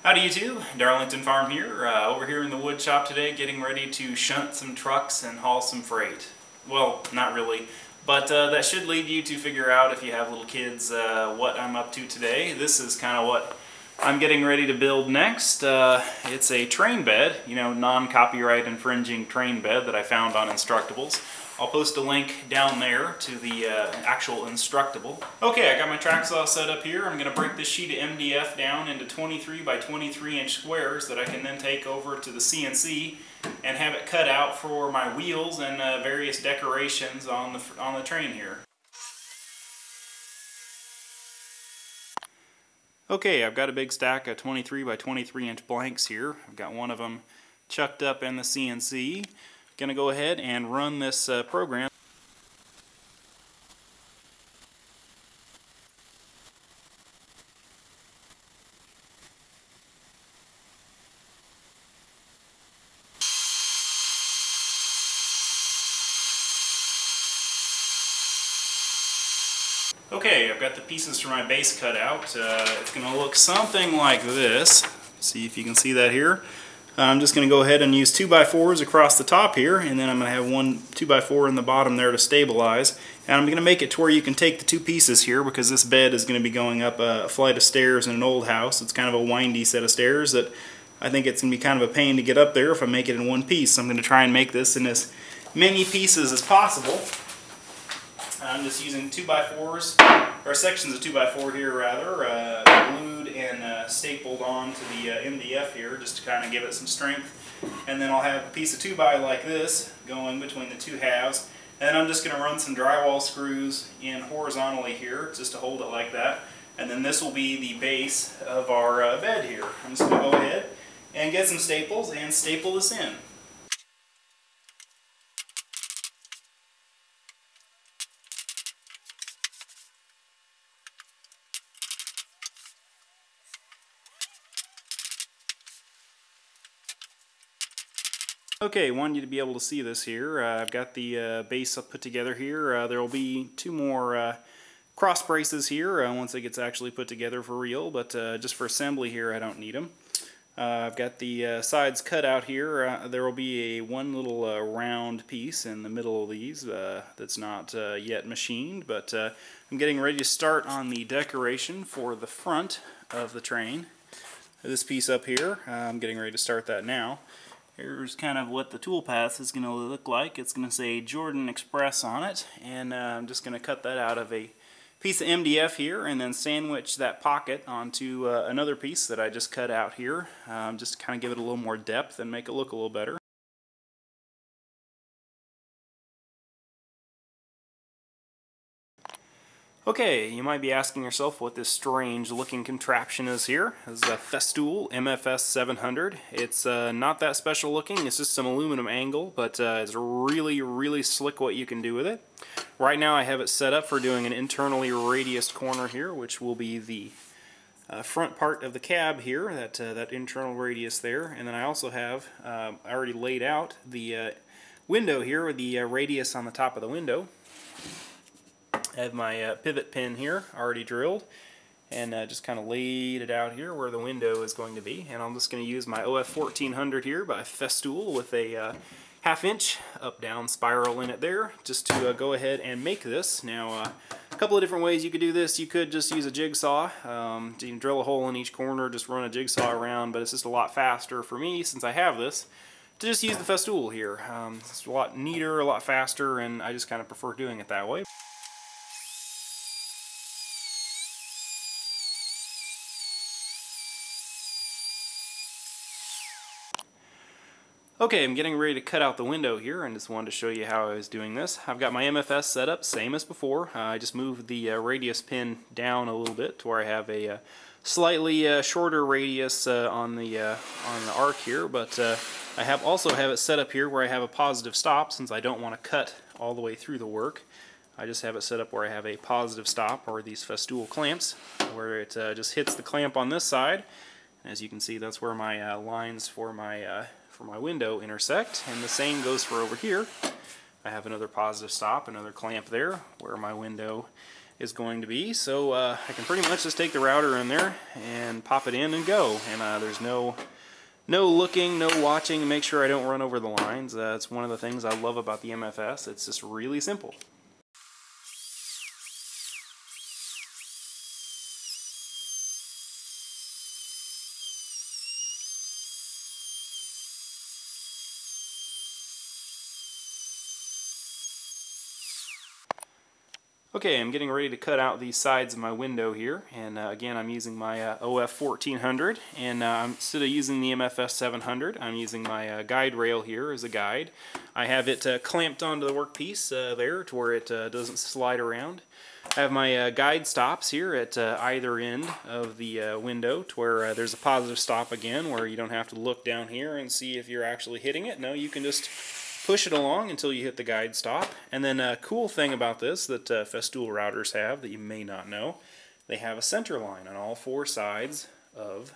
Howdy YouTube, Darlington Farm here, over here in the wood shop today getting ready to shunt some trucks and haul some freight. Well, not really, but that should lead you to figure out, if you have little kids, what I'm up to today. This is kind of what I'm getting ready to build next. It's a train bed, non-copyright infringing train bed that I found on Instructables. I'll post a link down there to the actual Instructable. Okay, I got my track saw set up here. I'm going to break this sheet of MDF down into 23 by 23 inch squares that I can then take over to the CNC and have it cut out for my wheels and various decorations on the train here. Okay, I've got a big stack of 23 by 23 inch blanks here. I've got one of them chucked up in the CNC. Going to go ahead and run this program. Okay, I've got the pieces for my base cut out. It's going to look something like this. See if you can see that here. I'm just going to go ahead and use 2x4s across the top here, and then I'm going to have one 2x4 in the bottom there to stabilize. And I'm going to make it to where you can take the two pieces here, because this bed is going to be going up a flight of stairs in an old house. It's kind of a windy set of stairs that I think it's going to be kind of a pain to get up there if I make it in one piece. So I'm going to try and make this in as many pieces as possible. I'm just using 2x4s, or sections of 2x4 here rather, glued and stapled onto the MDF here just to kind of give it some strength. And then I'll have a piece of 2x like this going between the two halves. And then I'm just going to run some drywall screws in horizontally here just to hold it like that. And then this will be the base of our bed here. I'm just going to go ahead and get some staples and staple this in. Okay, want you to be able to see this here. I've got the base put together here. There will be two more cross braces here once it gets actually put together for real, but just for assembly here I don't need them. I've got the sides cut out here. There will be one little round piece in the middle of these that's not yet machined, but I'm getting ready to start on the decoration for the front of the train. This piece up here, I'm getting ready to start that now. Here's kind of what the toolpath is going to look like. It's going to say Jordan Express on it, and I'm just going to cut that out of a piece of MDF here and then sandwich that pocket onto another piece that I just cut out here, just to kind of give it a little more depth and make it look a little better. Okay, you might be asking yourself what this strange looking contraption is here. This is a Festool Mff 700. It's not that special looking, it's just some aluminum angle, but it's really slick what you can do with it. Right now I have it set up for doing an internally radiused corner here, which will be the front part of the cab here, that internal radius there. And then I also have, I already laid out the window here with the radius on the top of the window. I have my pivot pin here already drilled, and just kind of laid it out here where the window is going to be. And I'm just going to use my OF 1400 here by Festool with a 1/2 inch up-down spiral in it there, just to go ahead and make this. Now, a couple of different ways you could do this. You could just use a jigsaw. You can drill a hole in each corner, just run a jigsaw around, but it's just a lot faster for me, since I have this, to just use the Festool here. It's a lot neater, a lot faster, and I just kind of prefer doing it that way. Okay, I'm getting ready to cut out the window here, and just wanted to show you how I was doing this. I've got my MFS set up, same as before. I just moved the radius pin down a little bit to where I have a slightly shorter radius on the arc here, but I also have it set up here where I have a positive stop, since I don't want to cut all the way through the work. I just have it set up where I have a positive stop, or these Festool clamps, where it just hits the clamp on this side. As you can see, that's where my lines for my window intersect, and the same goes for over here. I have another positive stop, another clamp there, where my window is going to be. So I can pretty much just take the router in there and pop it in and go. And there's no looking, no watching, make sure I don't run over the lines. It's one of the things I love about the MFS. It's just really simple. Okay, I'm getting ready to cut out the sides of my window here, and again I'm using my OF 1400, and instead of using the MFS 700, I'm using my guide rail here as a guide. I have it clamped onto the workpiece there to where it doesn't slide around. I have my guide stops here at either end of the window to where there's a positive stop again, where you don't have to look down here and see if you're actually hitting it. No, you can just push it along until you hit the guide stop. And then a cool thing about this that Festool routers have that you may not know, they have a center line on all four sides of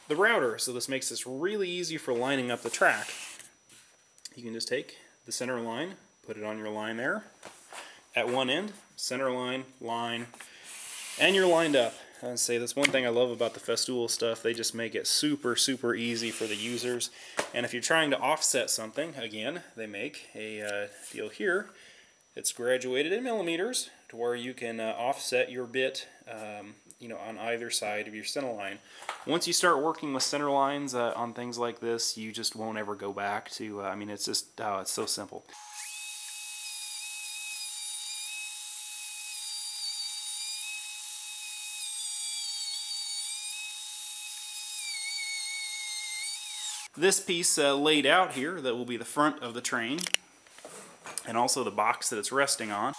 the router. So this makes this really easy for lining up the track. You can just take the center line, put it on your line there at one end, center line, and you're lined up. I'd say that's one thing I love about the Festool stuff. They just make it super, super easy for the users. And if you're trying to offset something, again, they make a deal here. It's graduated in millimeters to where you can offset your bit, you know, on either side of your center line. Once you start working with center lines on things like this, you just won't ever go back to. I mean, it's just it's so simple. This piece laid out here, that will be the front of the train, and also the box that it's resting on.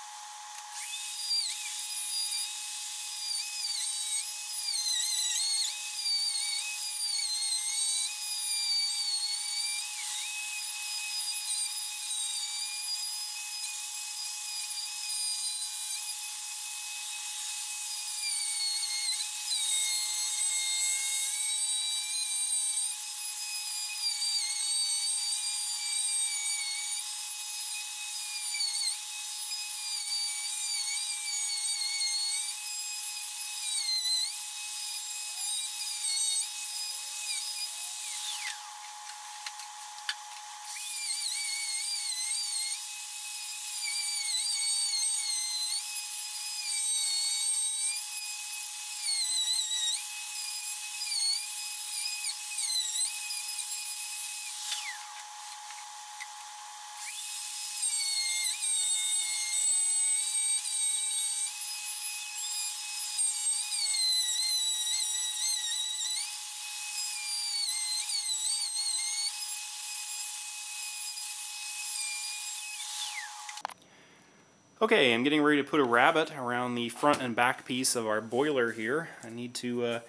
Okay, I'm getting ready to put a rabbet around the front and back piece of our boiler here. I need to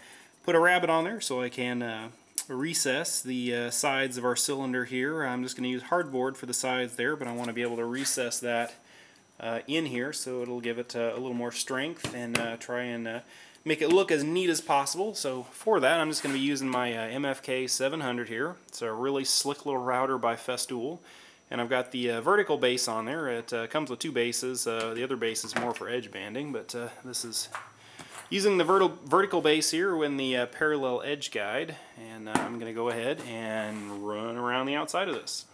put a rabbet on there so I can recess the sides of our cylinder here. I'm just going to use hardboard for the sides there, but I want to be able to recess that in here so it'll give it a little more strength and try and make it look as neat as possible. So for that, I'm just going to be using my MFK 700 here. It's a really slick little router by Festool. And I've got the vertical base on there. It comes with two bases. The other base is more for edge banding, but this is using the vertical base here in the parallel edge guide. And I'm going to go ahead and run around the outside of this.